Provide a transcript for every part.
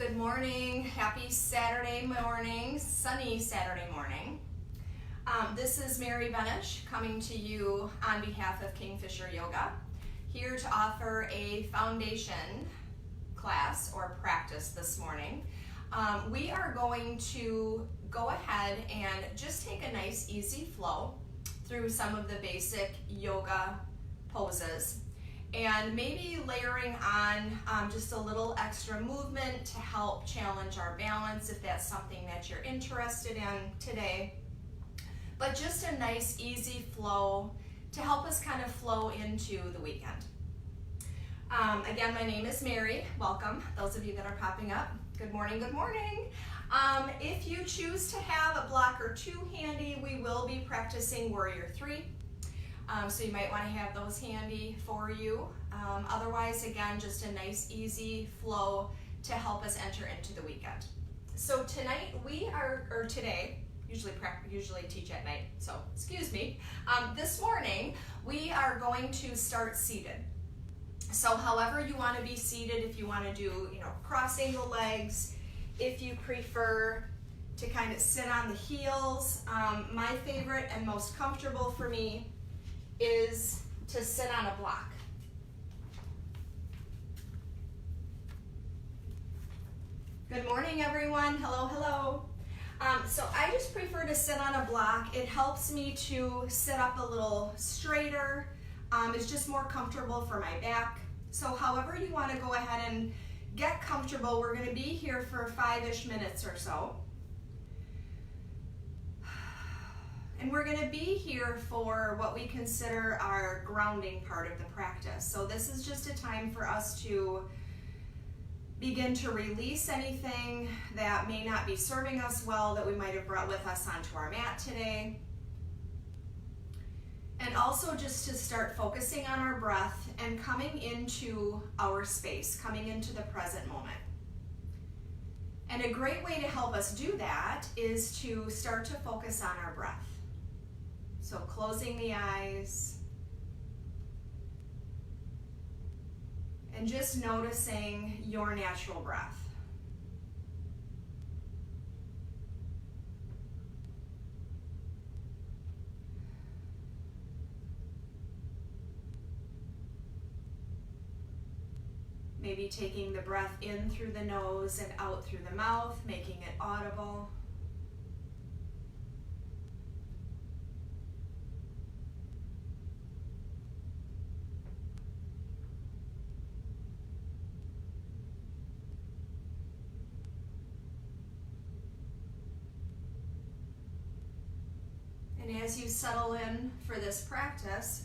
Good morning, happy Saturday morning, sunny Saturday morning. This is Mary Benish coming to you on behalf of Kingfisher Yoga, here to offer a foundation class or practice this morning. We are going to go ahead and just take a nice easy flow through some of the basic yoga poses, and maybe layering on just a little extra movement to help challenge our balance if that's something that you're interested in today. But just a nice easy flow to help us kind of flow into the weekend. Again, my name is Mary. Welcome, those of you that are popping up. Good morning, good morning. If you choose to have a block or two handy, we will be practicing Warrior 3. So you might want to have those handy for you. Otherwise, again, just a nice easy flow to help us enter into the weekend. So tonight today, usually teach at night, so excuse me. This morning, we are going to start seated. So however you want to be seated, if you want to do, crossing the legs, if you prefer to kind of sit on the heels, my favorite and most comfortable for me is to sit on a block. Good morning, everyone. Hello, hello. So I just prefer to sit on a block. It helps me to sit up a little straighter. It's just more comfortable for my back. So however you want to go ahead and get comfortable, we're going to be here for 5-ish minutes or so. And we're going to be here for what we consider our grounding part of the practice. So this is just a time for us to begin to release anything that may not be serving us well that we might have brought with us onto our mat today. And also just to start focusing on our breath and coming into our space, coming into the present moment. And a great way to help us do that is to start to focus on our breath. So closing the eyes and just noticing your natural breath. Maybe taking the breath in through the nose and out through the mouth, making it audible. And as you settle in for this practice,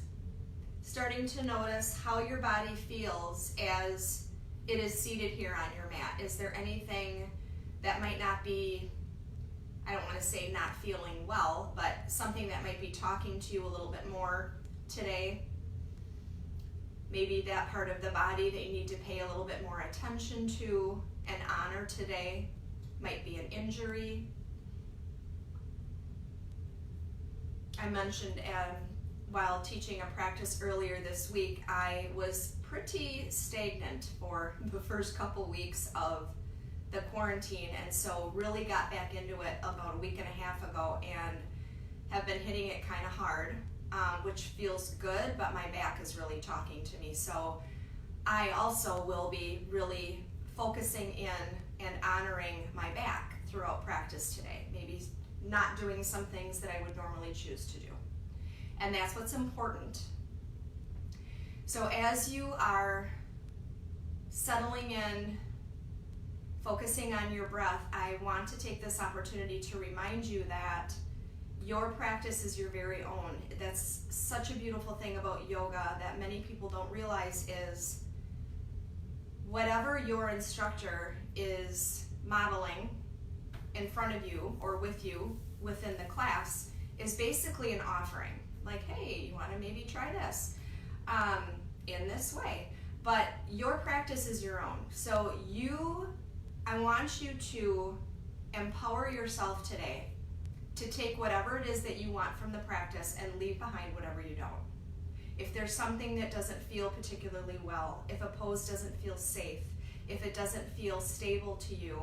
starting to notice how your body feels as it is seated here on your mat. Is there anything that might not be, I don't want to say not feeling well, but something that might be talking to you a little bit more today? Maybe that part of the body that you need to pay a little bit more attention to and honor today might be an injury. I mentioned while teaching a practice earlier this week, I was pretty stagnant for the first couple weeks of the quarantine, and so really got back into it about a week and a half ago and have been hitting it kind of hard, which feels good, but my back is really talking to me. So I also will be really focusing in and honoring my back throughout practice today. Maybe not doing some things that I would normally choose to do. And that's what's important. So as you are settling in, focusing on your breath, I want to take this opportunity to remind you that your practice is your very own. That's such a beautiful thing about yoga that many people don't realize is whatever your instructor is modeling in front of you or with you within the class is basically an offering. Like, hey, you want to maybe try this in this way. But your practice is your own. So I want you to empower yourself today to take whatever it is that you want from the practice and leave behind whatever you don't. If there's something that doesn't feel particularly well, if a pose doesn't feel safe, If it doesn't feel stable to you,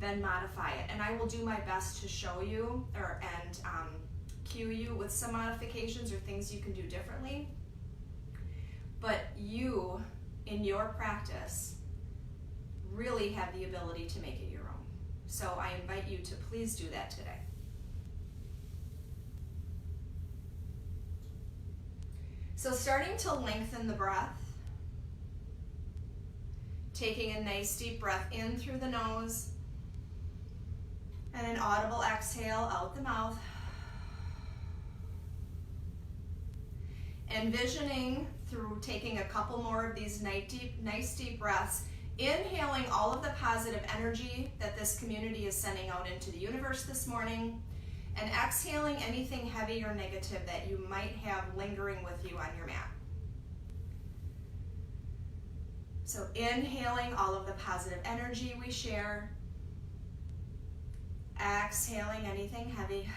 then modify it. And I will do my best to show you and cue you with some modifications or things you can do differently. But you, in your practice, really have the ability to make it your own. So I invite you to please do that today. So starting to lengthen the breath, taking a nice deep breath in through the nose, and an audible exhale out the mouth. Envisioning through taking a couple more of these nice deep breaths, inhaling all of the positive energy that this community is sending out into the universe this morning, and exhaling anything heavy or negative that you might have lingering with you on your mat. So inhaling all of the positive energy we share, exhaling anything heavy.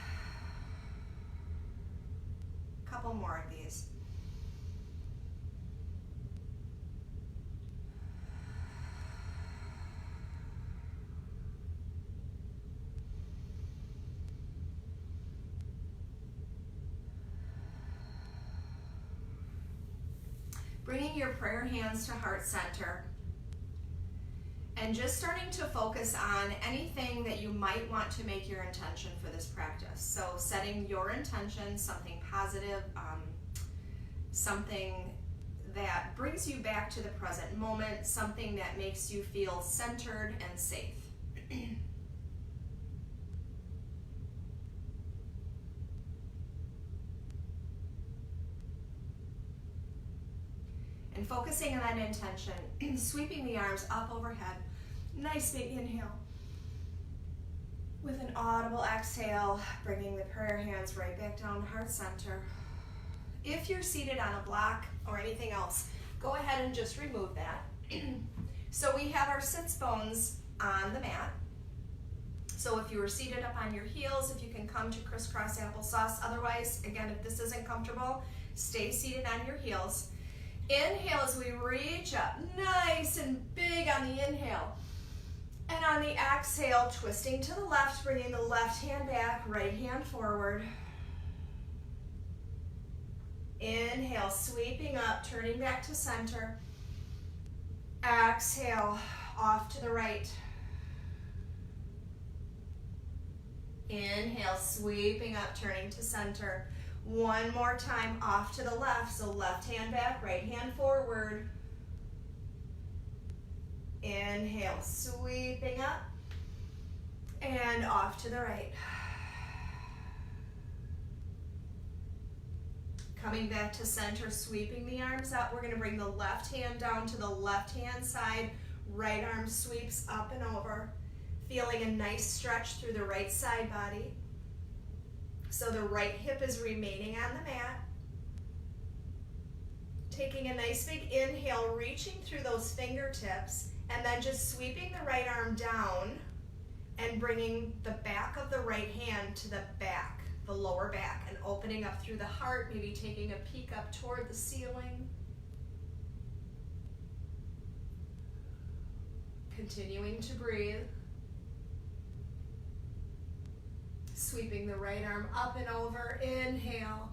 Couple more of these. Bringing your prayer hands to heart center and just starting to focus on anything that you might want to make your intention for this practice. So setting your intention, something positive, something that brings you back to the present moment, something that makes you feel centered and safe. And focusing on that intention, sweeping the arms up overhead. Nice big inhale. With an audible exhale, bringing the prayer hands right back down to heart center. If you're seated on a block or anything else, go ahead and just remove that. So we have our sits bones on the mat. So if you were seated up on your heels, if you can come to crisscross applesauce. Otherwise, again, if this isn't comfortable, stay seated on your heels. Inhale as we reach up, nice and big on the inhale. And on the exhale, twisting to the left, bringing the left hand back, right hand forward. Inhale, sweeping up, turning back to center. Exhale, off to the right. Inhale, sweeping up, turning to center. One more time, off to the left. So left hand back, right hand forward. Inhale, sweeping up. And off to the right. Coming back to center, sweeping the arms up. We're gonna bring the left hand down to the left hand side. Right arm sweeps up and over. Feeling a nice stretch through the right side body. So the right hip is remaining on the mat. Taking a nice big inhale, reaching through those fingertips, and then just sweeping the right arm down and bringing the back of the right hand to the back, the lower back, and opening up through the heart, maybe taking a peek up toward the ceiling. Continuing to breathe. Sweeping the right arm up and over, inhale.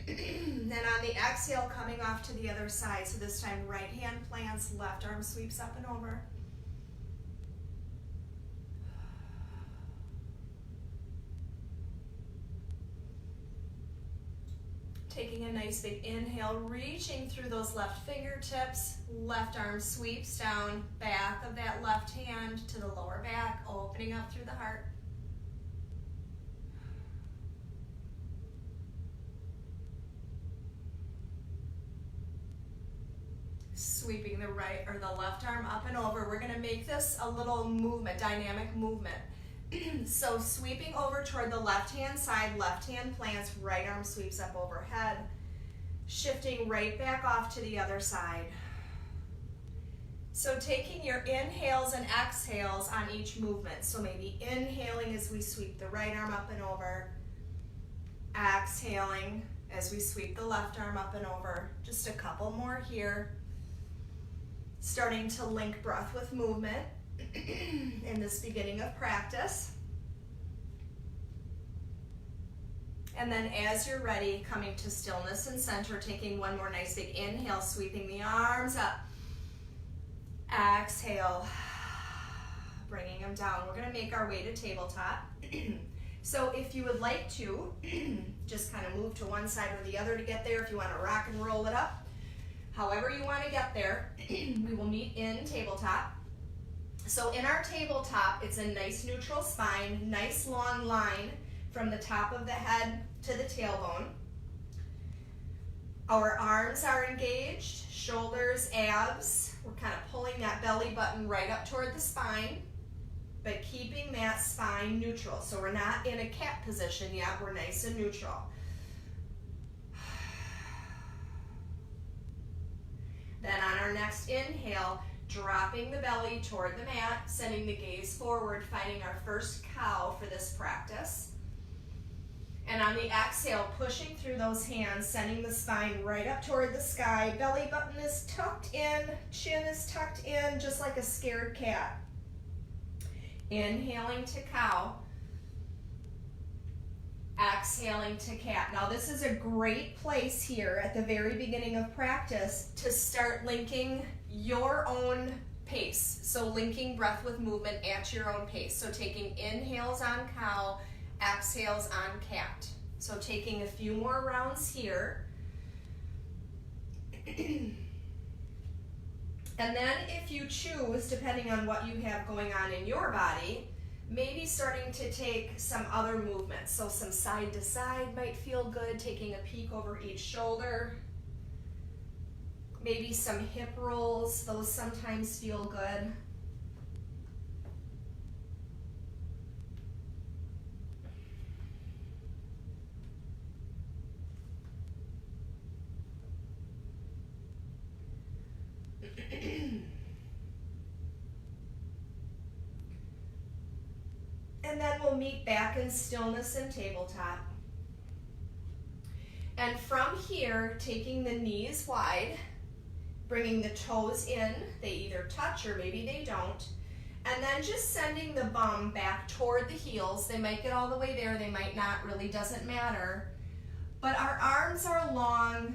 Then on the exhale, coming off to the other side. So this time, right hand plants, left arm sweeps up and over. Taking a nice big inhale, reaching through those left fingertips, left arm sweeps down, back of that left hand to the lower back, opening up through the heart. Sweeping the right or the left arm up and over. We're gonna make this a little movement, dynamic movement. So sweeping over toward the left hand side, left hand plants, right arm sweeps up overhead. Shifting right back off to the other side. So taking your inhales and exhales on each movement. So maybe inhaling as we sweep the right arm up and over. Exhaling as we sweep the left arm up and over. Just a couple more here. Starting to link breath with movement in this beginning of practice. And then as you're ready, coming to stillness and center, taking one more nice big inhale, sweeping the arms up. Exhale, bringing them down. We're going to make our way to tabletop. So if you would like to, just kind of move to one side or the other to get there. If you want to rock and roll it up, however you want to get there, we will meet in tabletop. So in our tabletop, it's a nice neutral spine, nice long line from the top of the head to the tailbone. Our arms are engaged, shoulders, abs. We're kind of pulling that belly button right up toward the spine, but keeping that spine neutral. So we're not in a cat position yet, we're nice and neutral. Then on our next inhale, dropping the belly toward the mat, sending the gaze forward, finding our first cow for this practice. And on the exhale, pushing through those hands, sending the spine right up toward the sky. Belly button is tucked in, chin is tucked in, just like a scared cat. Inhaling to cow. Exhaling to cat. Now this is a great place here at the very beginning of practice to start linking your own pace. So linking breath with movement at your own pace. So taking inhales on cow, exhales on cat. So taking a few more rounds here. And then if you choose, depending on what you have going on in your body, maybe starting to take some other movements. So some side to side might feel good, taking a peek over each shoulder. Maybe some hip rolls, those sometimes feel good. And then we'll meet back in stillness and tabletop. And from here, taking the knees wide, bringing the toes in, they either touch or maybe they don't, and then just sending the bum back toward the heels. They might get all the way there, they might not, really doesn't matter. But our arms are long,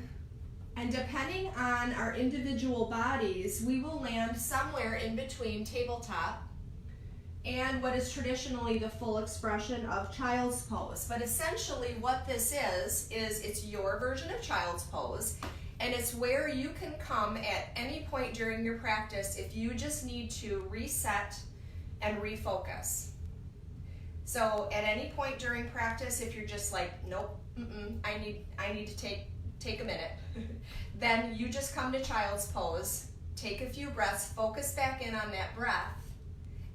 and depending on our individual bodies, we will land somewhere in between tabletop and what is traditionally the full expression of child's pose. But essentially what this is it's your version of child's pose, and it's where you can come at any point during your practice if you just need to reset and refocus. So at any point during practice, if you're just like, nope, I need to take a minute, then you just come to child's pose, take a few breaths, focus back in on that breath,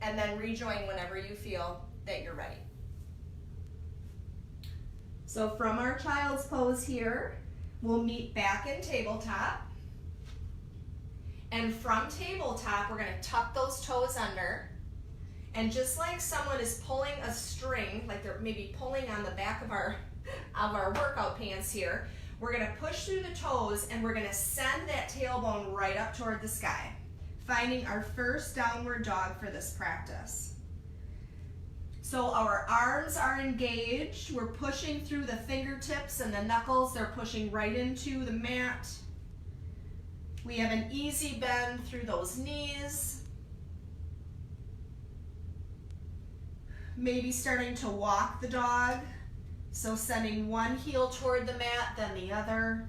and then rejoin whenever you feel that you're ready. So from our child's pose here, we'll meet back in tabletop. And from tabletop, we're going to tuck those toes under. And just like someone is pulling a string, like they're maybe pulling on the back of our workout pants here, we're going to push through the toes and we're going to send that tailbone right up toward the sky, finding our first downward dog for this practice. So our arms are engaged. We're pushing through the fingertips and the knuckles. They're pushing right into the mat. We have an easy bend through those knees. Maybe starting to walk the dog. So sending one heel toward the mat, then the other.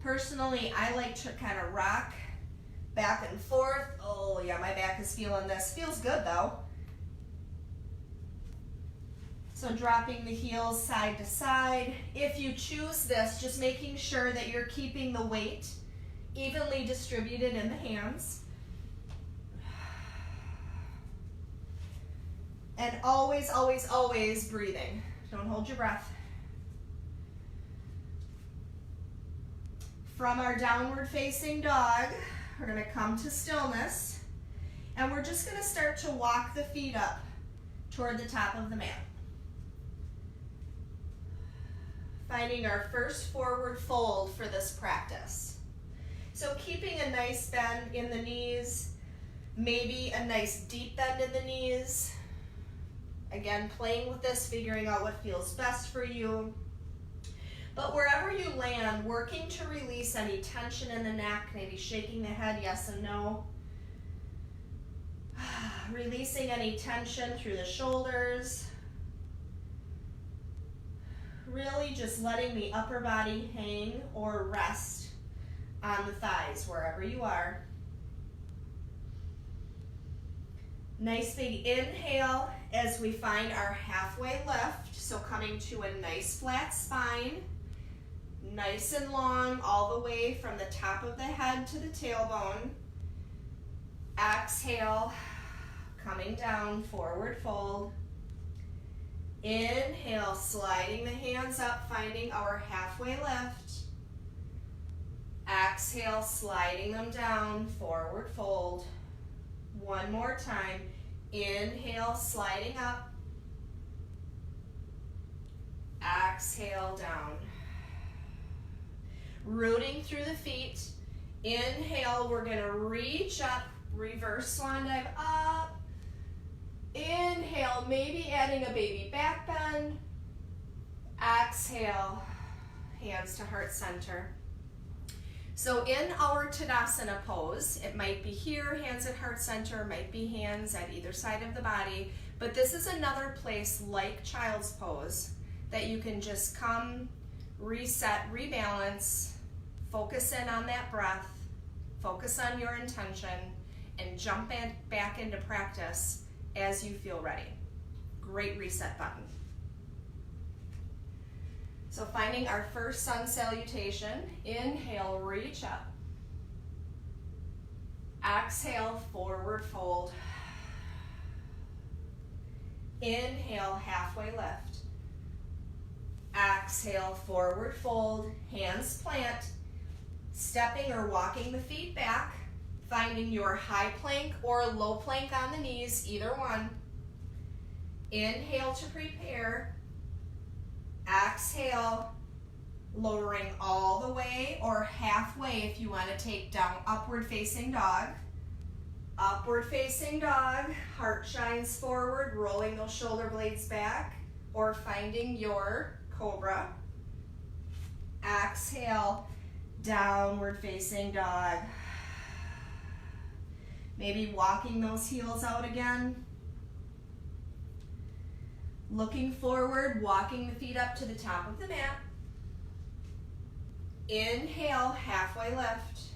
Personally, I like to kind of rock back and forth. Oh yeah, my back is feeling this. Feels good though. So dropping the heels side to side. If you choose this, just making sure that you're keeping the weight evenly distributed in the hands. And always, always, always breathing. Don't hold your breath. From our downward facing dog, we're going to come to stillness, and we're just going to start to walk the feet up toward the top of the mat. Finding our first forward fold for this practice. So keeping a nice bend in the knees, maybe a nice deep bend in the knees. Again, playing with this, figuring out what feels best for you. But wherever you land, working to release any tension in the neck, maybe shaking the head yes and no. Releasing any tension through the shoulders. Really just letting the upper body hang or rest on the thighs, wherever you are. Nice big inhale as we find our halfway lift. So coming to a nice flat spine, nice and long all the way from the top of the head to the tailbone. Exhale, coming down, forward fold. Inhale, sliding the hands up, finding our halfway lift. Exhale, sliding them down, forward fold. One more time. Inhale, sliding up. Exhale, down. Rooting through the feet. Inhale, we're going to reach up, reverse swan dive up. Inhale, maybe adding a baby back bend. Exhale, hands to heart center. So in our Tadasana pose, it might be here, hands at heart center, might be hands at either side of the body, but this is another place like child's pose that you can just come, reset, rebalance, focus in on that breath, focus on your intention, and jump back into practice as you feel ready. Great reset button. So finding our first sun salutation, inhale, reach up. Exhale, forward fold. Inhale, halfway lift. Exhale, forward fold, hands plant. Stepping or walking the feet back, finding your high plank or low plank on the knees, either one. Inhale to prepare. Exhale, lowering all the way or halfway if you want to take down upward facing dog. Upward facing dog, heart shines forward, rolling those shoulder blades back, or finding your cobra. Exhale, downward facing dog. Maybe walking those heels out again. Looking forward, walking the feet up to the top of the mat. Inhale, halfway lift.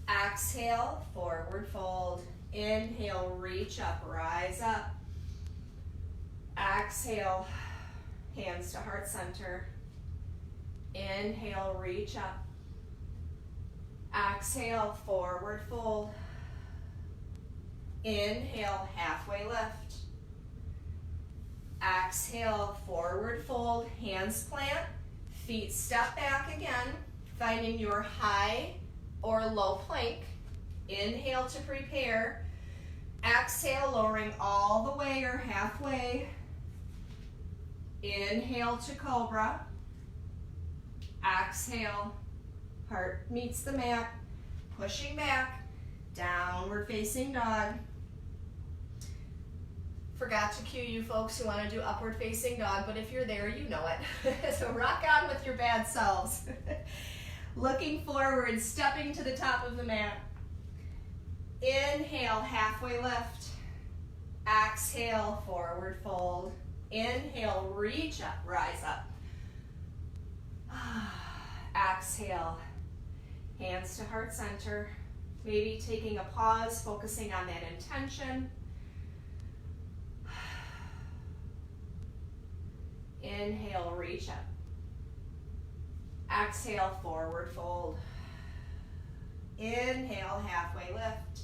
Exhale, forward fold. Inhale, reach up, rise up. Exhale, hands to heart center. Inhale, reach up. Exhale, forward fold. Inhale, halfway lift. Exhale, forward fold, hands plant, feet step back again, finding your high or low plank. Inhale to prepare. Exhale, lowering all the way or halfway. Inhale to cobra. Exhale, heart meets the mat, pushing back, downward facing dog. Forgot to cue you folks who want to do upward facing dog, but if you're there, you know it. So rock on with your bad selves. Looking forward, stepping to the top of the mat. Inhale, halfway lift. Exhale, forward fold. Inhale, reach up, rise up. Exhale, hands to heart center. Maybe taking a pause, focusing on that intention. Inhale, reach up. Exhale, forward fold. Inhale, halfway lift.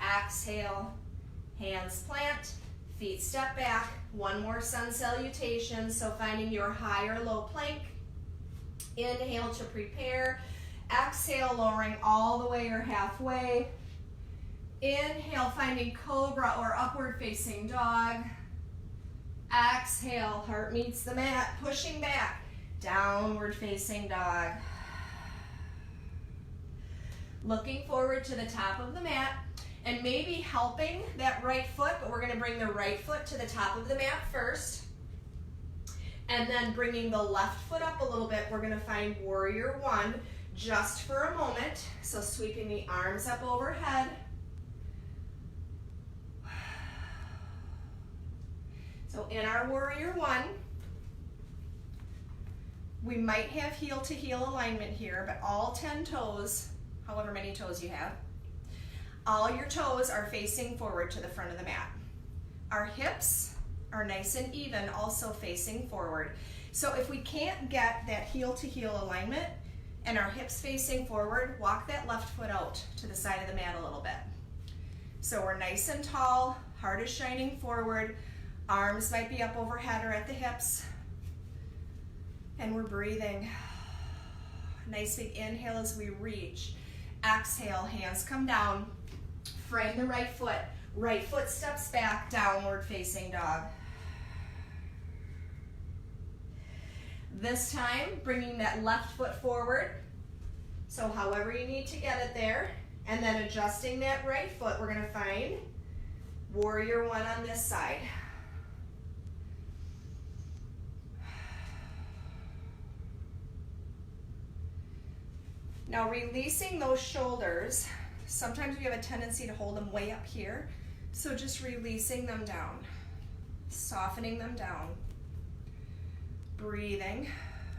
Exhale, hands plant, feet step back. One more sun salutation, so finding your high or low plank. Inhale to prepare. Exhale, lowering all the way or halfway. Inhale, finding cobra or upward facing dog. Exhale, heart meets the mat, pushing back, downward facing dog. Looking forward to the top of the mat and maybe helping that right foot, but we're gonna bring the right foot to the top of the mat first. And then bringing the left foot up a little bit, we're gonna find warrior one just for a moment. So sweeping the arms up overhead. So in our warrior one, we might have heel to heel alignment here, but all 10 toes, however many toes you have, all your toes are facing forward to the front of the mat. Our hips are nice and even, also facing forward. So if we can't get that heel to heel alignment and our hips facing forward, walk that left foot out to the side of the mat a little bit. So we're nice and tall, heart is shining forward, arms might be up overhead or at the hips, and we're breathing. Nice big inhale as we reach. Exhale, hands come down. Frame the right foot steps back, downward facing dog. This time, bringing that left foot forward. So however you need to get it there, and then adjusting that right foot, we're gonna find warrior one on this side. Now releasing those shoulders, sometimes we have a tendency to hold them way up here, so just releasing them down, softening them down, breathing,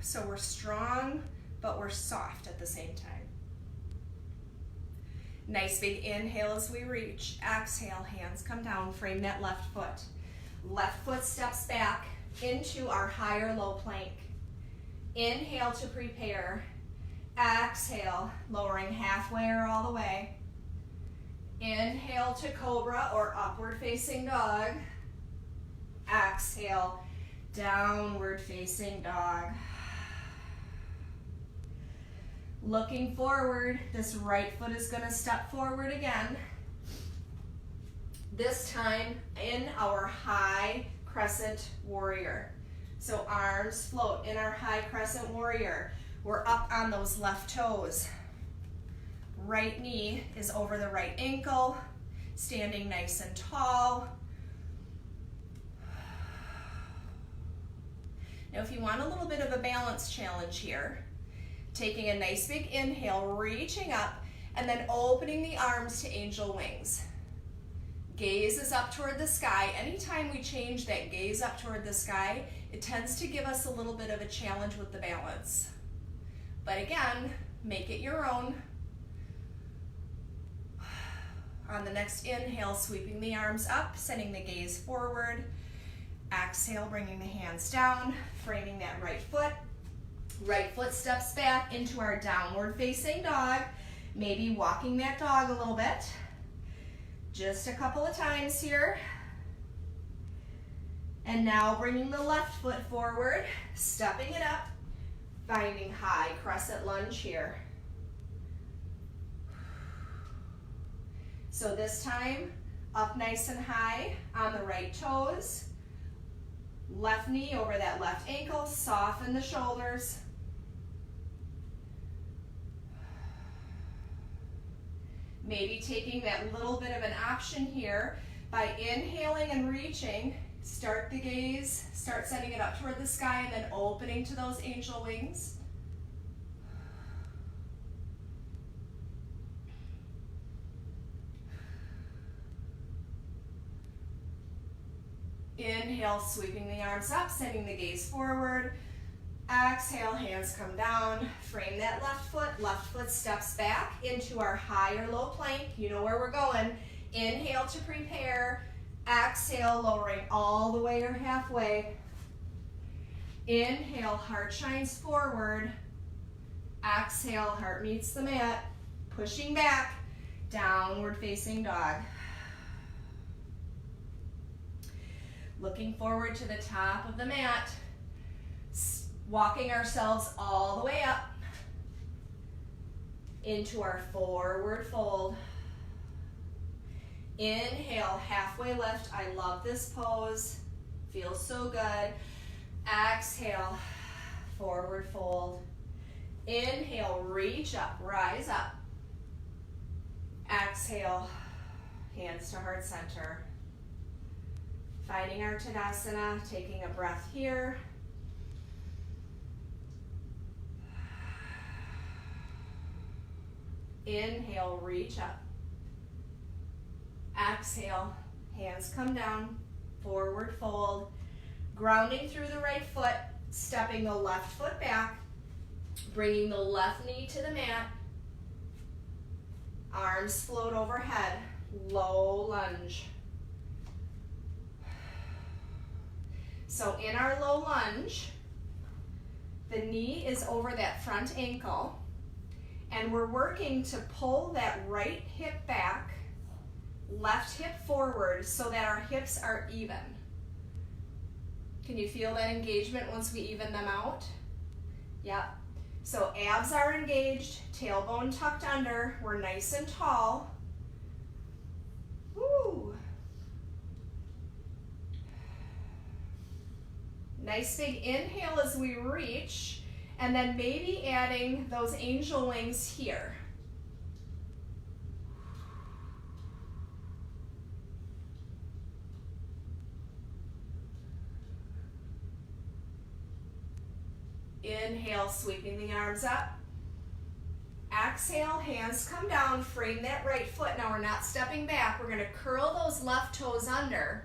so we're strong, but we're soft at the same time. Nice big inhale as we reach, exhale, hands come down, frame that left foot. Left foot steps back into our higher low plank. Inhale to prepare. Exhale, lowering halfway or all the way. Inhale to cobra or upward facing dog. Exhale, downward facing dog. Looking forward, this right foot is gonna step forward again. This time in our high crescent warrior. So arms float in our high crescent warrior. We're up on those left toes. Right knee is over the right ankle, standing nice and tall. Now if you want a little bit of a balance challenge here, taking a nice big inhale, reaching up, and then opening the arms to angel wings. Gaze is up toward the sky. Anytime we change that gaze up toward the sky, it tends to give us a little bit of a challenge with the balance. But again, make it your own. On the next inhale, sweeping the arms up, sending the gaze forward. Exhale, bringing the hands down, framing that right foot. Right foot steps back into our downward facing dog. Maybe walking that dog a little bit. Just a couple of times here. And now bringing the left foot forward, stepping it up. Finding high crescent lunge here. So this time, up nice and high on the right toes. Left knee over that left ankle, soften the shoulders. Maybe taking that little bit of an option here by inhaling and reaching. Start the gaze, start sending it up toward the sky, and then opening to those angel wings. Inhale, sweeping the arms up, sending the gaze forward. Exhale, hands come down, frame that left foot steps back into our high or low plank. You know where we're going. Inhale to prepare. Exhale, lowering all the way or halfway. Inhale, heart shines forward. Exhale, heart meets the mat. Pushing back, downward facing dog. Looking forward to the top of the mat. Walking ourselves all the way up into our forward fold. Inhale, halfway lift. I love this pose. Feels so good. Exhale, forward fold. Inhale, reach up, rise up. Exhale, hands to heart center. Finding our Tadasana, taking a breath here. Inhale, reach up. Exhale, hands come down, forward fold. Grounding through the right foot, stepping the left foot back, bringing the left knee to the mat. Arms float overhead, low lunge. So in our low lunge, the knee is over that front ankle, and we're working to pull that right hip back, left hip forward so that our hips are even. Can you feel that engagement once we even them out? Yep. So abs are engaged, tailbone tucked under, we're nice and tall. Woo. Nice big inhale as we reach, and then maybe adding those angel wings here. Inhale, sweeping the arms up. Exhale, hands come down, frame that right foot. Now we're not stepping back. We're gonna curl those left toes under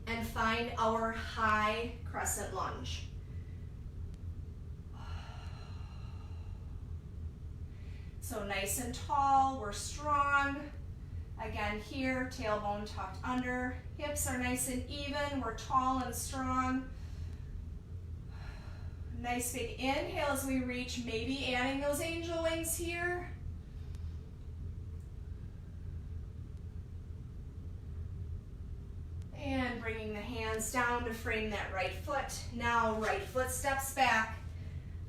and find our high crescent lunge. So nice and tall, we're strong. Again here, tailbone tucked under, hips are nice and even, we're tall and strong. Nice big inhale as we reach, maybe adding those angel wings here. And bringing the hands down to frame that right foot. Now right foot steps back,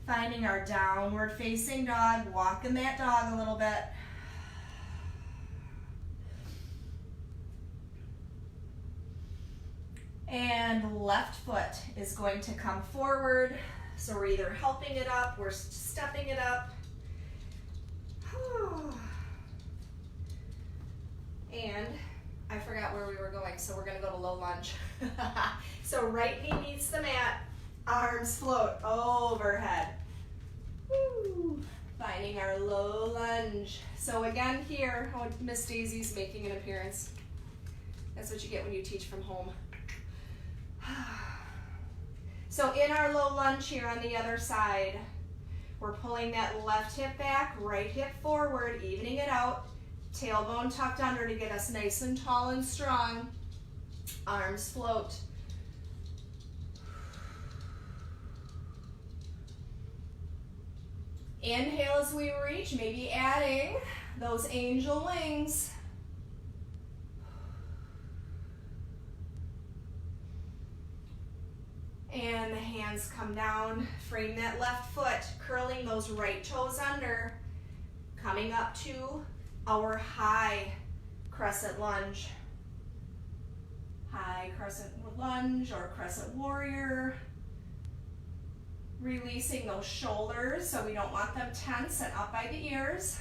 finding our downward facing dog, walking that dog a little bit. And left foot is going to come forward. So we're either helping it up, we're stepping it up. And I forgot where we were going, so we're gonna go to low lunge. So right knee meets the mat, arms float overhead. Woo. Finding our low lunge. So again here, oh, Miss Daisy's making an appearance. That's what you get when you teach from home. So in our low lunge here on the other side, we're pulling that left hip back, right hip forward, evening it out, tailbone tucked under to get us nice and tall and strong. Arms float. Inhale as we reach, maybe adding those angel wings. And the hands come down, frame that left foot, curling those right toes under, coming up to our high crescent lunge. High crescent lunge or crescent warrior. Releasing those shoulders so we don't want them tense and up by the ears.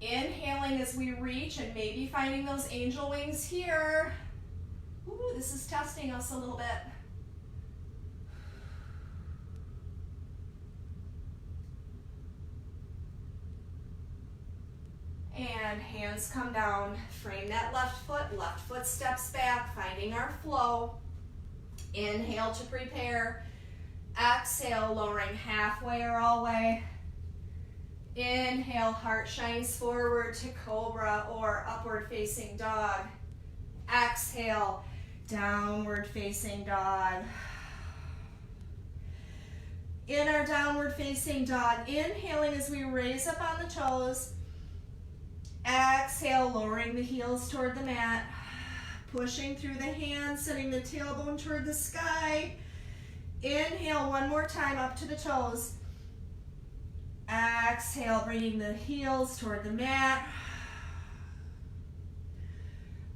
Inhaling as we reach and maybe finding those angel wings here. Ooh, this is testing us a little bit. And hands come down, frame that left foot steps back, finding our flow. Inhale to prepare. Exhale, lowering halfway or all way. Inhale, heart shines forward to cobra or upward facing dog. Exhale, downward facing dog. In our downward facing dog, inhaling as we raise up on the toes. Exhale, lowering the heels toward the mat. Pushing through the hands, sending the tailbone toward the sky. Inhale one more time up to the toes. Exhale, bringing the heels toward the mat.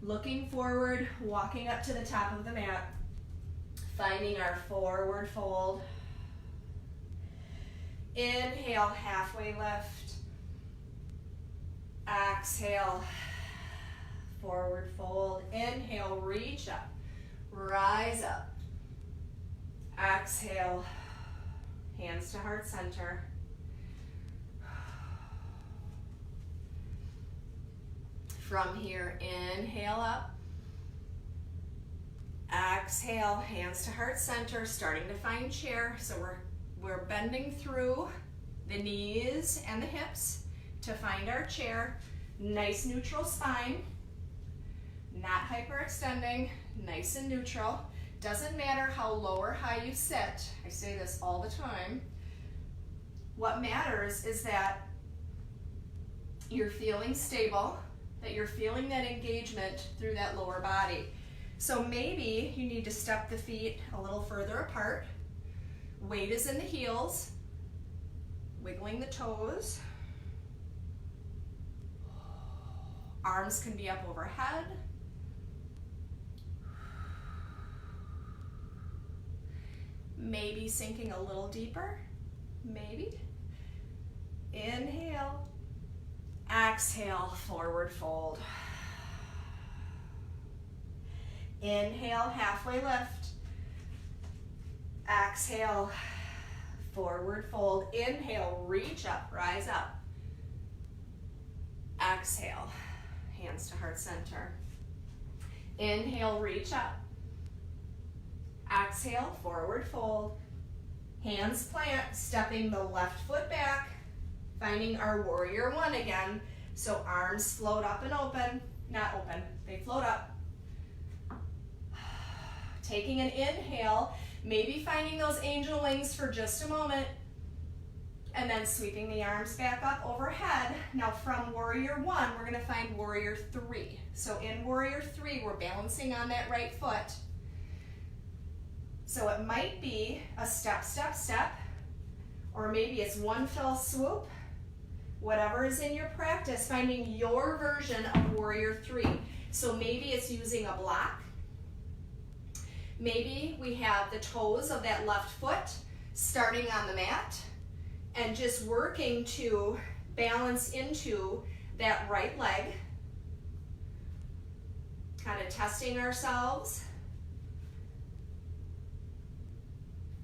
Looking forward, walking up to the top of the mat. Finding our forward fold. Inhale, halfway lift. Exhale, forward fold. Inhale, reach up, rise up. Exhale, hands to heart center. From here, inhale up. Exhale, hands to heart center, starting to find chair. So we're bending through the knees and the hips to find our chair. Nice neutral spine, not hyperextending, nice and neutral. Doesn't matter how low or high you sit. I say this all the time. What matters is that you're feeling stable, that you're feeling that engagement through that lower body. So maybe you need to step the feet a little further apart. Weight is in the heels, wiggling the toes. Arms can be up overhead. Maybe sinking a little deeper, maybe. Inhale, exhale, forward fold. Inhale, halfway lift. Exhale, forward fold. Inhale, reach up, rise up. Exhale, hands to heart center. Inhale, reach up. Exhale, forward fold. Hands plant, stepping the left foot back, finding our warrior one again. So arms float up and open, not open, they float up. Taking an inhale, maybe finding those angel wings for just a moment, and then sweeping the arms back up overhead. Now from warrior one, we're gonna find warrior three. So in warrior three, we're balancing on that right foot. So it might be a step, step, step, or maybe it's one fell swoop. Whatever is in your practice, finding your version of warrior three. So maybe it's using a block. Maybe we have the toes of that left foot starting on the mat and just working to balance into that right leg. Kind of testing ourselves.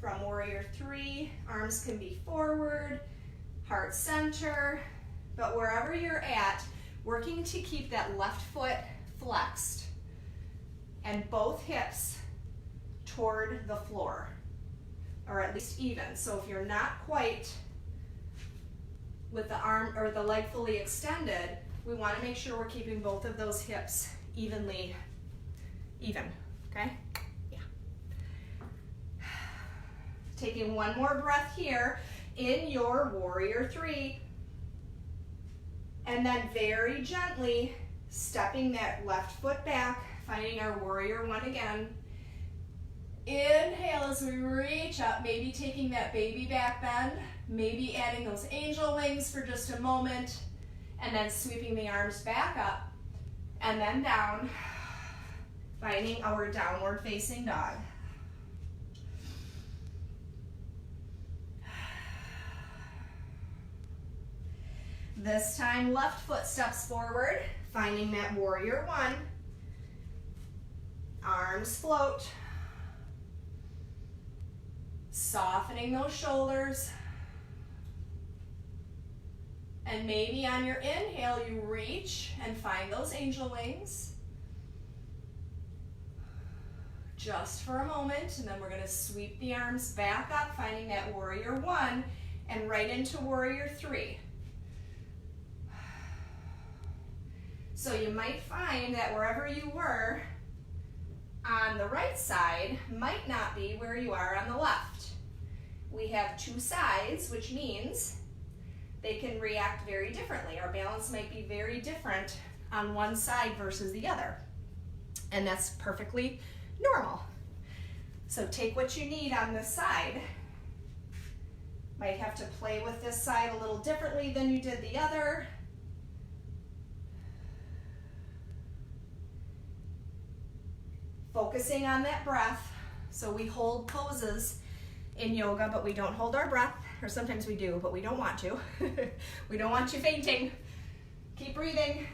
From warrior three, arms can be forward, heart center, but wherever you're at, working to keep that left foot flexed and both hips toward the floor, or at least even. So if you're not quite with the arm or the leg fully extended, we want to make sure we're keeping both of those hips evenly even, okay? Yeah. Taking one more breath here in your warrior three, and then very gently stepping that left foot back, finding our warrior one again. Inhale as we reach up, maybe taking that baby back bend, maybe adding those angel wings for just a moment, and then sweeping the arms back up, and then down, finding our downward facing dog. This time, left foot steps forward, finding that warrior one. Arms float. Softening those shoulders. And maybe on your inhale, you reach and find those angel wings. Just for a moment, and then we're gonna sweep the arms back up, finding that warrior one, and right into warrior three. So you might find that wherever you were on the right side might not be where you are on the left. We have two sides, which means they can react very differently. Our balance might be very different on one side versus the other. And that's perfectly normal. So take what you need on this side. Might have to play with this side a little differently than you did the other. Focusing on that breath. So we hold poses in yoga, but we don't hold our breath, or sometimes we do, but we don't want to. We don't want you fainting. Keep breathing.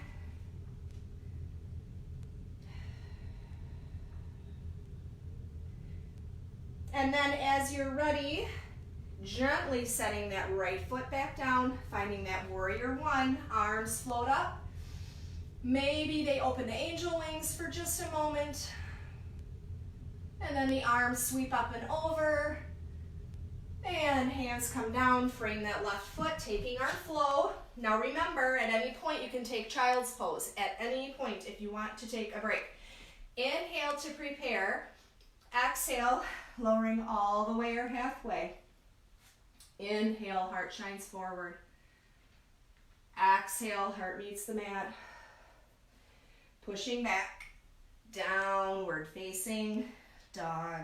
And then as you're ready, gently setting that right foot back down, finding that warrior one, arms float up. Maybe they open to angel wings for just a moment. And then the arms sweep up and over. And hands come down, frame that left foot, taking our flow. Now remember, at any point you can take child's pose. At any point if you want to take a break. Inhale to prepare. Exhale, lowering all the way or halfway. Inhale, heart shines forward. Exhale, heart meets the mat. Pushing back, downward facing dog.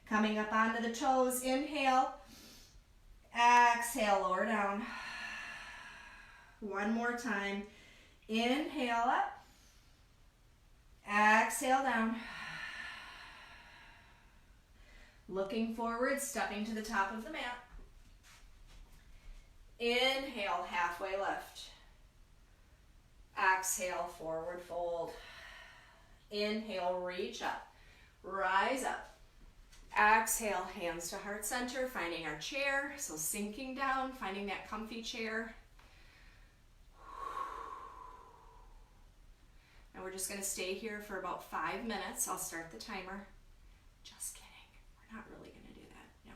Coming up onto the toes, inhale. Exhale, lower down. One more time. Inhale up. Exhale down. Looking forward, stepping to the top of the mat. Inhale, halfway lift. Exhale, forward fold. Inhale, reach up. Rise up. Exhale, hands to heart center, finding our chair. So sinking down, finding that comfy chair. And we're just going to stay here for about 5 minutes. I'll start the timer. Just kidding. We're not really going to do that. No.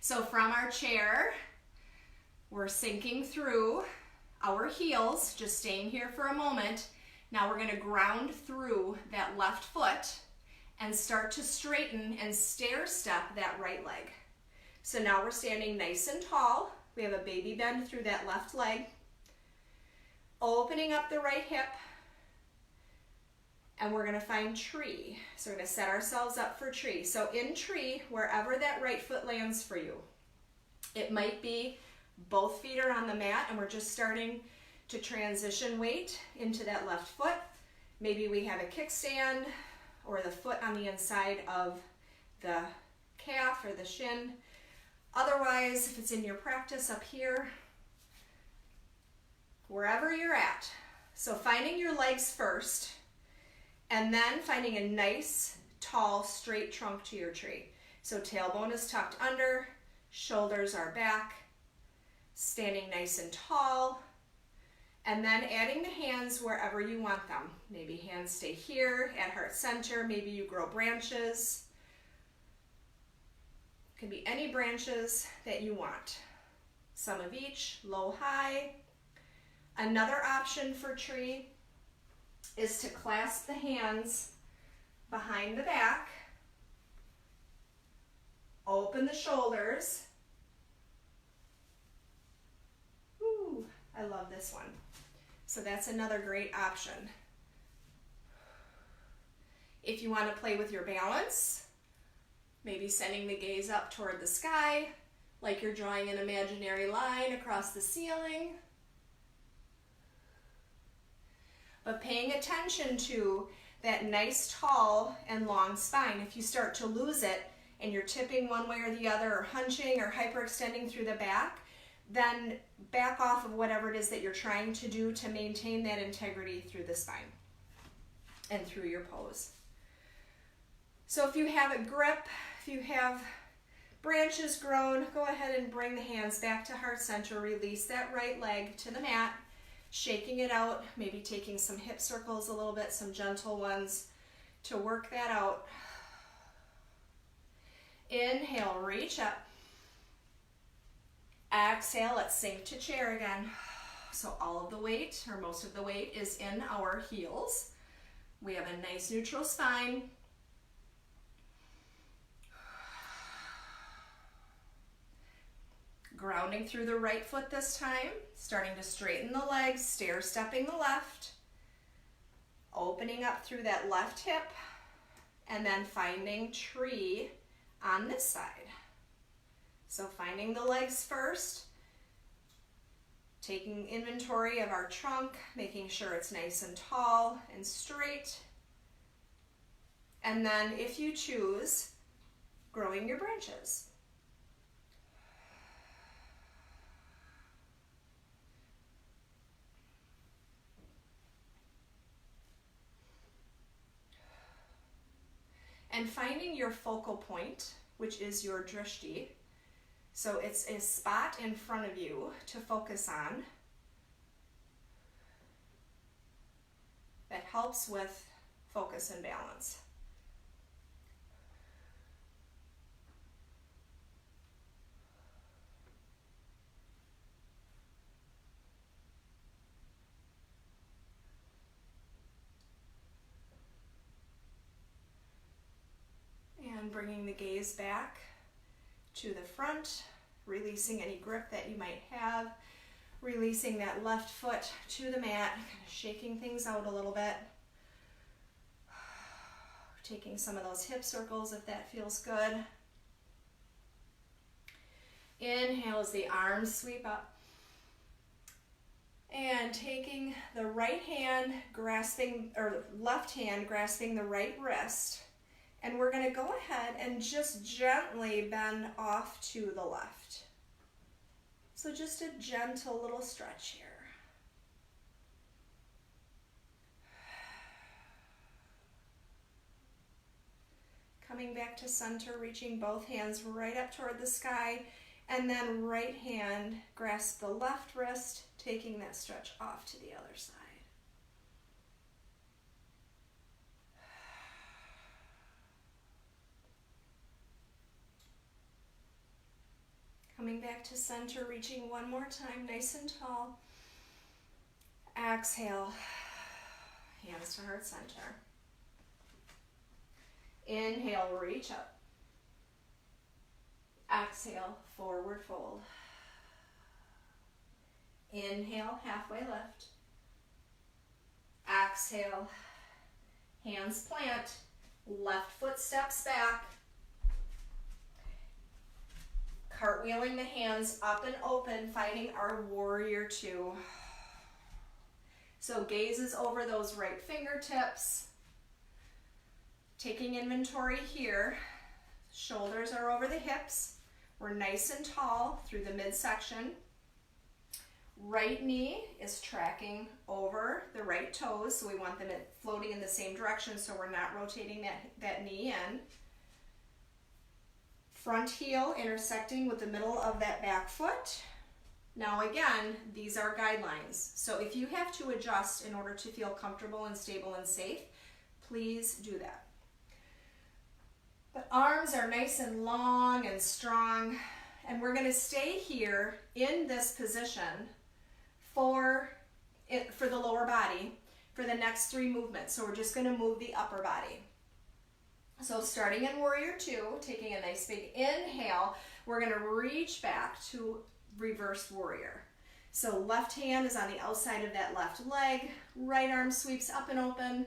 So from our chair, we're sinking through our heels, just staying here for a moment. Now we're going to ground through that left foot and start to straighten and stair step that right leg. So now we're standing nice and tall. We have a baby bend through that left leg. Opening up the right hip. And we're gonna find tree. So we're gonna set ourselves up for tree. So in tree, wherever that right foot lands for you, it might be both feet are on the mat and we're just starting to transition weight into that left foot. Maybe we have a kickstand or the foot on the inside of the calf or the shin. Otherwise, if it's in your practice up here, wherever you're at. So finding your legs first, and then finding a nice, tall, straight trunk to your tree. So tailbone is tucked under, shoulders are back, standing nice and tall, and then adding the hands wherever you want them. Maybe hands stay here at heart center, maybe you grow branches. It can be any branches that you want. Some of each, low, high. Another option for tree is to clasp the hands behind the back, open the shoulders. Ooh, I love this one. So that's another great option. If you want to play with your balance, maybe sending the gaze up toward the sky, like you're drawing an imaginary line across the ceiling. But paying attention to that nice, tall, and long spine. If you start to lose it and you're tipping one way or the other or hunching or hyperextending through the back, then back off of whatever it is that you're trying to do to maintain that integrity through the spine and through your pose. So if you have a grip, if you have branches grown, go ahead and bring the hands back to heart center. Release that right leg to the mat. Shaking it out, maybe taking some hip circles a little bit, some gentle ones to work that out. Inhale, reach up. Exhale, let's sink to chair again. So all of the weight, or most of the weight, is in our heels. We have a nice neutral spine. Grounding through the right foot this time, starting to straighten the legs, stair stepping the left, opening up through that left hip, and then finding tree on this side. So finding the legs first, taking inventory of our trunk, making sure it's nice and tall and straight, and then if you choose, growing your branches. and finding your focal point, which is your drishti. So it's a spot in front of you to focus on that helps with focus and balance. And bringing the gaze back to the front, releasing any grip that you might have, releasing that left foot to the mat, kind of shaking things out a little bit. Taking some of those hip circles if that feels good. Inhale as the arms sweep up. And taking the right hand grasping, or left hand grasping the right wrist. And we're going to go ahead and just gently bend off to the left. So just a gentle little stretch here. Coming back to center, reaching both hands right up toward the sky, and then right hand grasp the left wrist, taking that stretch off to the other side. Coming back to center, reaching one more time, nice and tall. Exhale, hands to heart center. Inhale, reach up. Exhale, forward fold. Inhale, halfway lift. Exhale, hands plant, left foot steps back. Cartwheeling the hands up and open, finding our warrior two. So gaze is over those right fingertips. Taking inventory here. Shoulders are over the hips. We're nice and tall through the midsection. Right knee is tracking over the right toes, so we want them floating in the same direction so we're not rotating that knee in. Front heel intersecting with the middle of that back foot. Now again, these are guidelines. So if you have to adjust in order to feel comfortable and stable and safe, please do that. The arms are nice and long and strong, and we're going to stay here in this position for the lower body for the next 3 movements. So we're just going to move the upper body. So starting in warrior two, taking a nice big inhale, we're going to reach back to reverse warrior. So left hand is on the outside of that left leg, right arm sweeps up and open.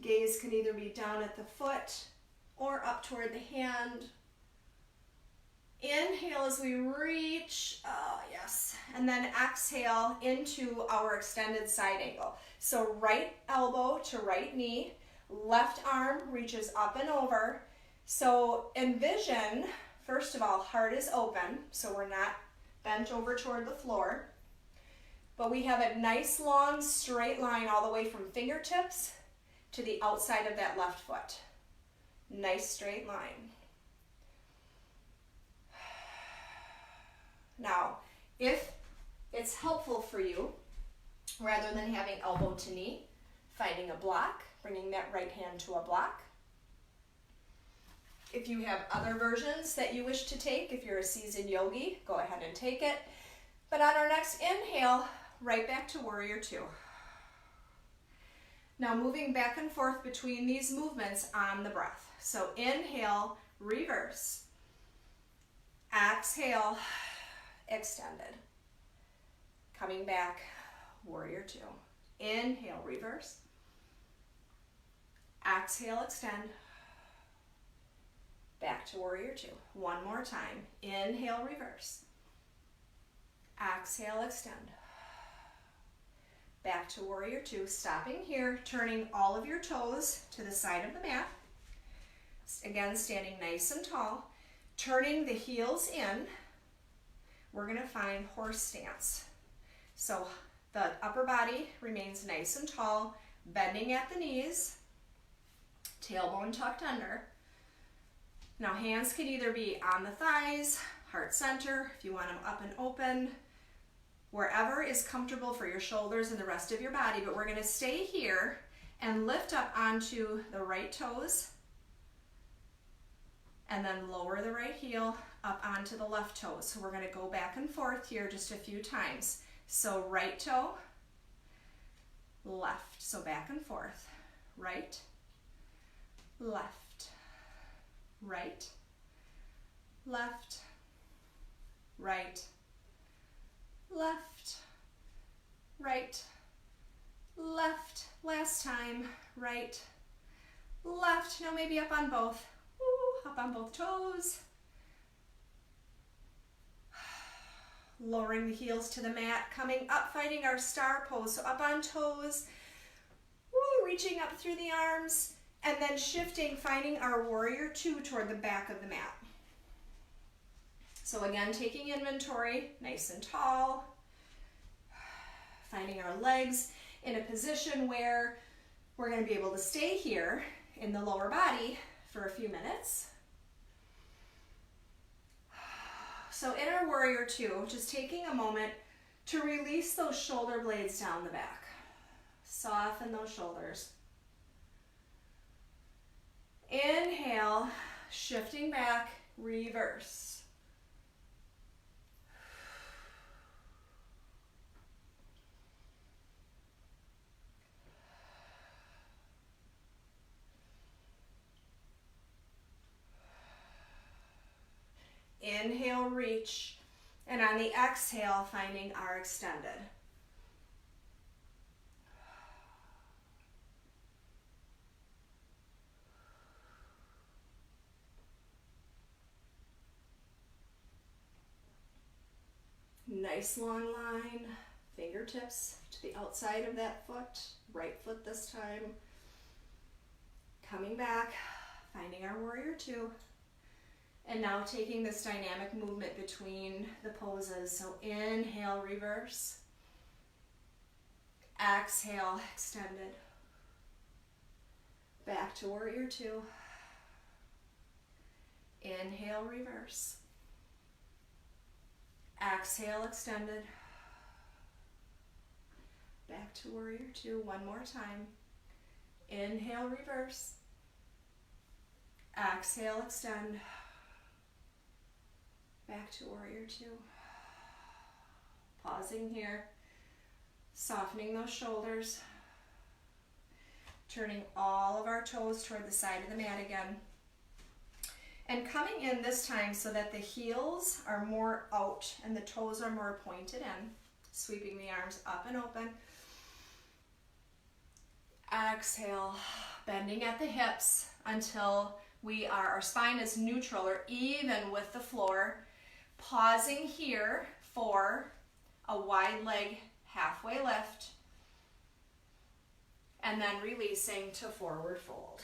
Gaze can either be down at the foot or up toward the hand. Inhale as we reach, yes, and then exhale into our extended side angle. So right elbow to right knee, left arm reaches up and over. So envision, first of all, heart is open, so we're not bent over toward the floor. But we have a nice long straight line all the way from fingertips to the outside of that left foot. Nice straight line. Now, if it's helpful for you, rather than having elbow to knee, finding a block, bringing that right hand to a block. If you have other versions that you wish to take, if you're a seasoned yogi, go ahead and take it. But on our next inhale, right back to warrior two. Now moving back and forth between these movements on the breath. So inhale, reverse. Exhale, extended. Coming back, warrior two. Inhale, reverse. Exhale, extend. Back to warrior two. One more time. Inhale, reverse. Exhale, extend. Back to warrior two. Stopping here, turning all of your toes to the side of the mat. Again, standing nice and tall. Turning the heels in. We're going to find horse stance. So The upper body remains nice and tall, bending at the knees, tailbone tucked under. Now hands can either be on the thighs, heart center, if you want them up and open, wherever is comfortable for your shoulders and the rest of your body, but we're gonna stay here and lift up onto the right toes, and then lower the right heel up onto the left toes. So we're gonna go back and forth here just a few times. So right toe, left, so back and forth, right, left, right, left, right, left, right, left, last time, right, left, now maybe up on both, woo, up on both toes, lowering the heels to the mat, coming up, finding our star pose, so up on toes, woo, reaching up through the arms, and then shifting, finding our warrior two toward the back of the mat. So again, taking inventory, nice and tall, finding our legs in a position where we're going to be able to stay here in the lower body for a few minutes. So in our warrior two, just taking a moment to release those shoulder blades down the back. Soften those shoulders. Inhale, shifting back, reverse. Inhale, reach, and on the exhale, finding our extended. Nice long line, fingertips to the outside of that foot, right foot this time. Coming back, finding our warrior two. And now taking this dynamic movement between the poses. So inhale, reverse. Exhale, extended. Back to warrior two. Inhale, reverse. Exhale, extended. Back to warrior two, one more time. Inhale, reverse. Exhale, extend. Back to warrior two. Pausing here. Softening those shoulders. Turning all of our toes toward the side of the mat again. And coming in this time so that the heels are more out and the toes are more pointed in. Sweeping the arms up and open. Exhale, bending at the hips until our spine is neutral or even with the floor. Pausing here for a wide leg halfway lift. And then releasing to forward fold.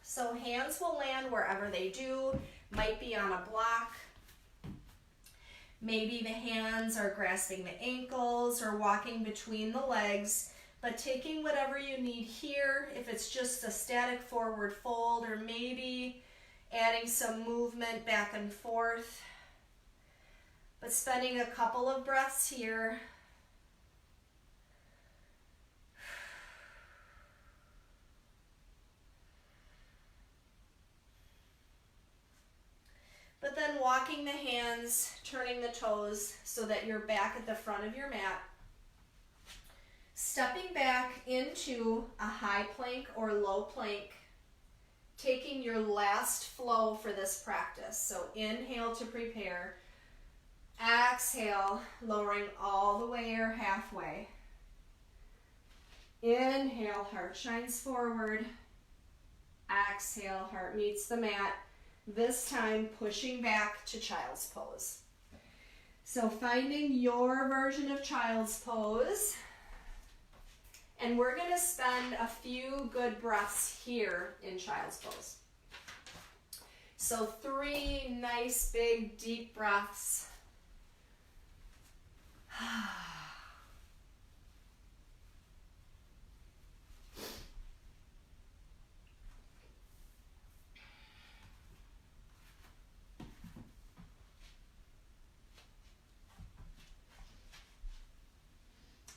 So hands will land wherever they do, might be on a block. Maybe the hands are grasping the ankles or walking between the legs, but taking whatever you need here, if it's just a static forward fold or maybe adding some movement back and forth, but spending a couple of breaths here. But then walking the hands, turning the toes so that you're back at the front of your mat. Stepping back into a high plank or low plank. Taking your last flow for this practice. So inhale to prepare. Exhale, lowering all the way or halfway. Inhale, heart shines forward. Exhale, heart meets the mat. This time pushing back to child's pose. So finding your version of child's pose. And we're going to spend a few good breaths here in child's pose. So 3 nice big deep breaths.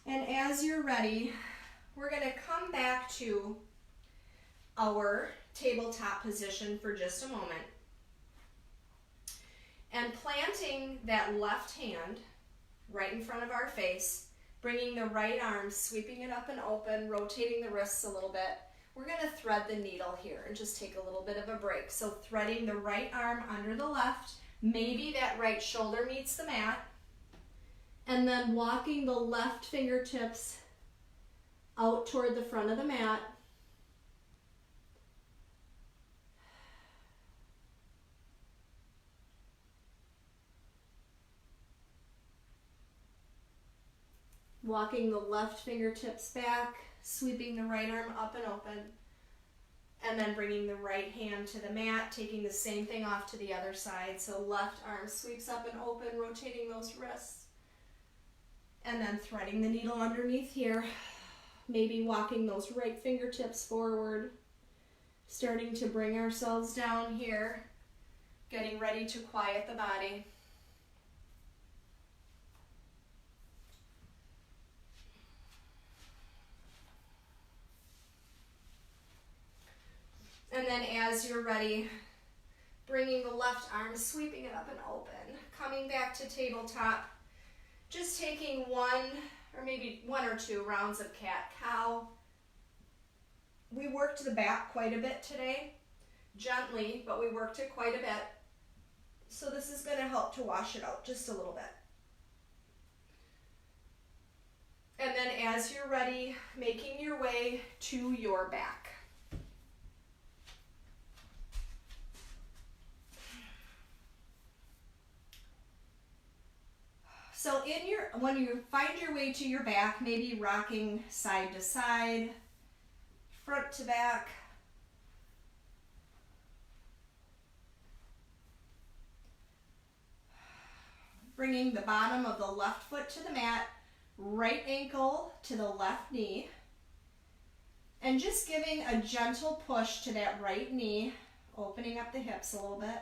And as you're ready, we're going to come back to our tabletop position for just a moment. And planting that left hand right in front of our face, bringing the right arm, sweeping it up and open, rotating the wrists a little bit. We're going to thread the needle here and just take a little bit of a break. So threading the right arm under the left, maybe that right shoulder meets the mat, and then walking the left fingertips out toward the front of the mat. Walking the left fingertips back, sweeping the right arm up and open, and then bringing the right hand to the mat, taking the same thing off to the other side. So left arm sweeps up and open, rotating those wrists, and then threading the needle underneath here. Maybe walking those right fingertips forward, starting to bring ourselves down here, getting ready to quiet the body. And then as you're ready, bringing the left arm, sweeping it up and open, coming back to tabletop, just taking one or maybe one or two rounds of cat-cow. We worked the back quite a bit today, gently, but we worked it quite a bit. So this is going to help to wash it out just a little bit. And then as you're ready, making your way to your back. So when you find your way to your back, maybe rocking side to side, front to back. Bringing the bottom of the left foot to the mat, right ankle to the left knee, and just giving a gentle push to that right knee, opening up the hips a little bit.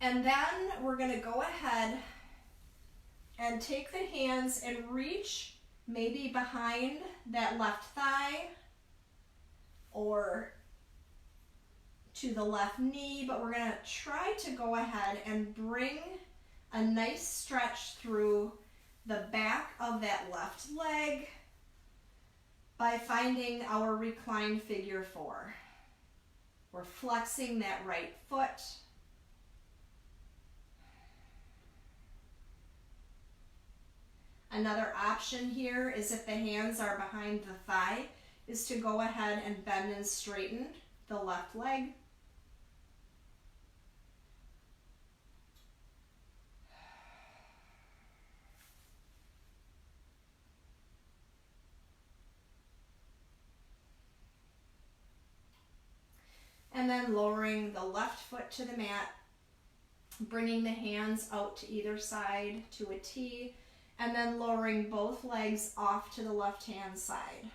And then we're going to go ahead and take the hands and reach maybe behind that left thigh or to the left knee, but we're going to try to go ahead and bring a nice stretch through the back of that left leg by finding our reclined figure four. We're flexing that right foot. Another option here is if the hands are behind the thigh, is to go ahead and bend and straighten the left leg. And then lowering the left foot to the mat, bringing the hands out to either side to a T, and then lowering both legs off to the left-hand side.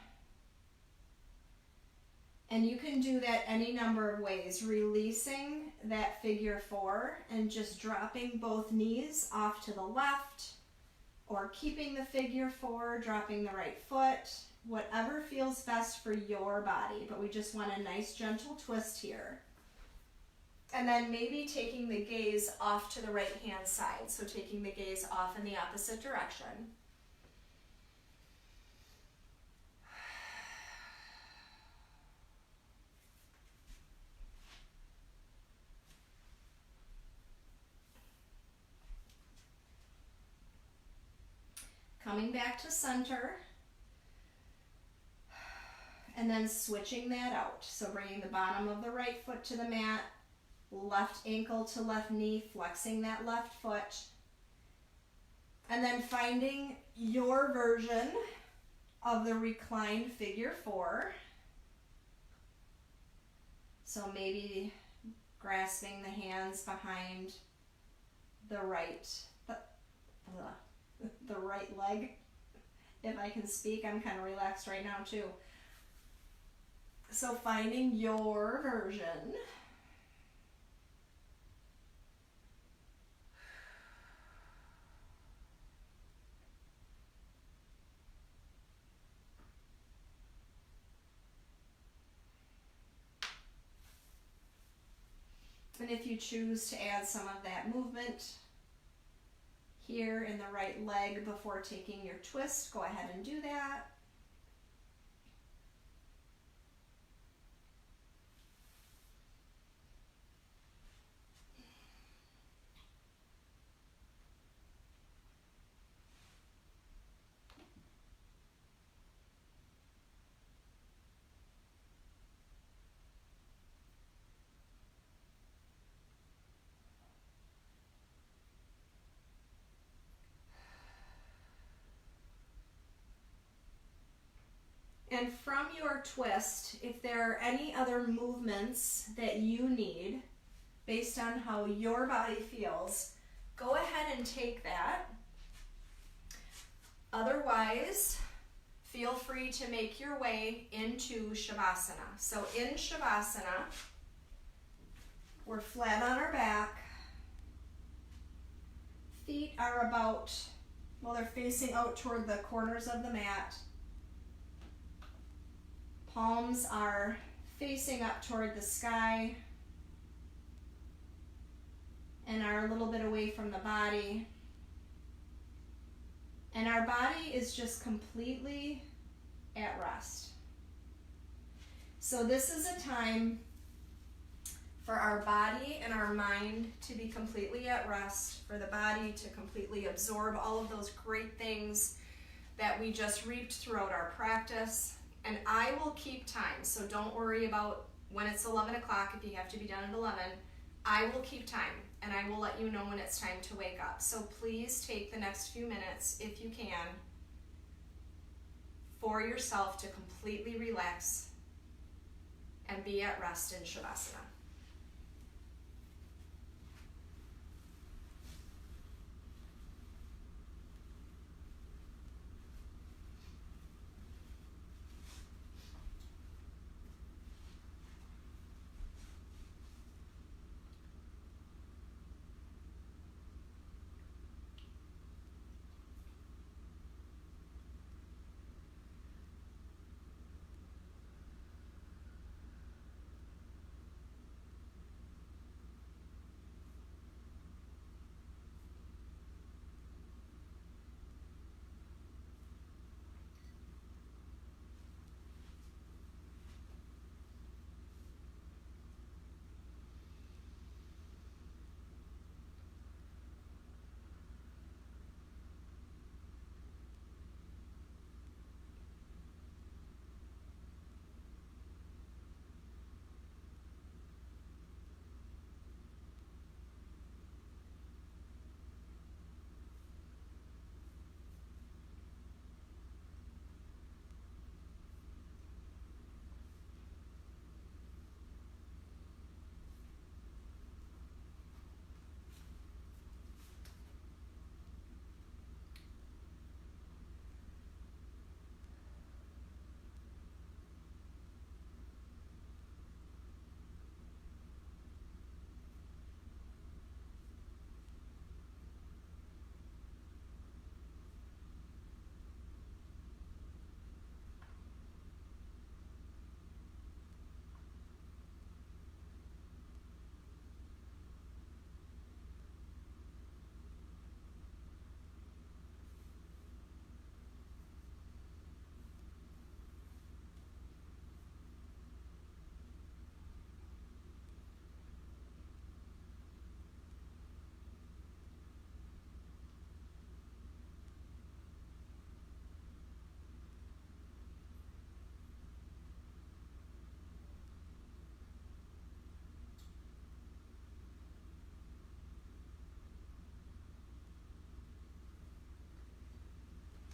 And you can do that any number of ways, releasing that figure four and just dropping both knees off to the left, or keeping the figure four, dropping the right foot, whatever feels best for your body. But we just want a nice gentle twist here. And then maybe taking the gaze off to the right-hand side. So taking the gaze off in the opposite direction. Coming back to center. And then switching that out. So bringing the bottom of the right foot to the mat, left ankle to left knee, flexing that left foot. And then finding your version of the reclined figure four. So maybe grasping the hands behind the right leg. If I can speak, I'm kind of relaxed right now too. So finding your version. And if you choose to add some of that movement here in the right leg before taking your twist, go ahead and do that. And from your twist, if there are any other movements that you need based on how your body feels, go ahead and take that. Otherwise, feel free to make your way into Shavasana. So in Shavasana, we're flat on our back. Feet are about, well, they're facing out toward the corners of the mat. Palms are facing up toward the sky and are a little bit away from the body. And our body is just completely at rest. So this is a time for our body and our mind to be completely at rest, for the body to completely absorb all of those great things that we just reaped throughout our practice. And I will keep time, so don't worry about when it's 11 o'clock if you have to be done at 11. I will keep time, and I will let you know when it's time to wake up. So please take the next few minutes, if you can, for yourself to completely relax and be at rest in Shavasana.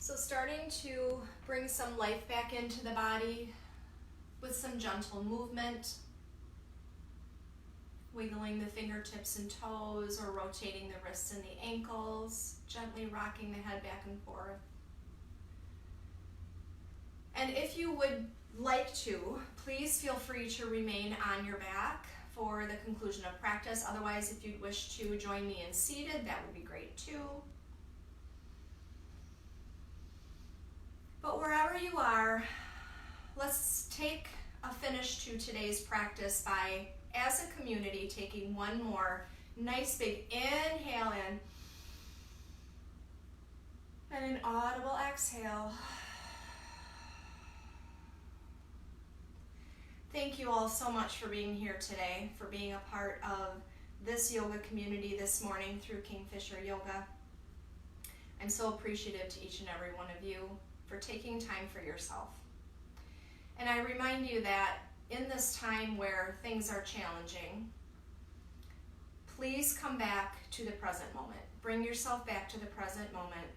So starting to bring some life back into the body with some gentle movement, wiggling the fingertips and toes or rotating the wrists and the ankles, gently rocking the head back and forth. And if you would like to, please feel free to remain on your back for the conclusion of practice. Otherwise, if you'd wish to join me in seated, that would be great too. But wherever you are, let's take a finish to today's practice by as a community, taking one more nice big inhale in and an audible exhale. Thank you all so much for being here today, for being a part of this yoga community this morning through Kingfisher Yoga. I'm so appreciative to each and every one of you for taking time for yourself. And I remind you that in this time where things are challenging, please come back to the present moment. Bring yourself back to the present moment.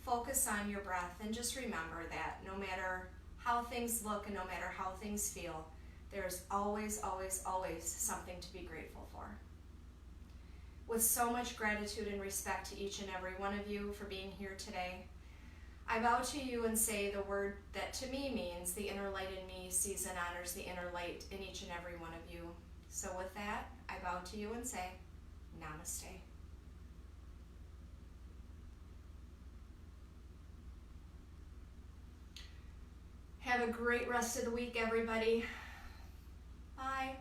Focus on your breath and just remember that no matter how things look and no matter how things feel, there's always, always, always something to be grateful for. With so much gratitude and respect to each and every one of you for being here today, I bow to you and say the word that to me means the inner light in me sees and honors the inner light in each and every one of you. So with that, I bow to you and say, Namaste. Have a great rest of the week, everybody. Bye.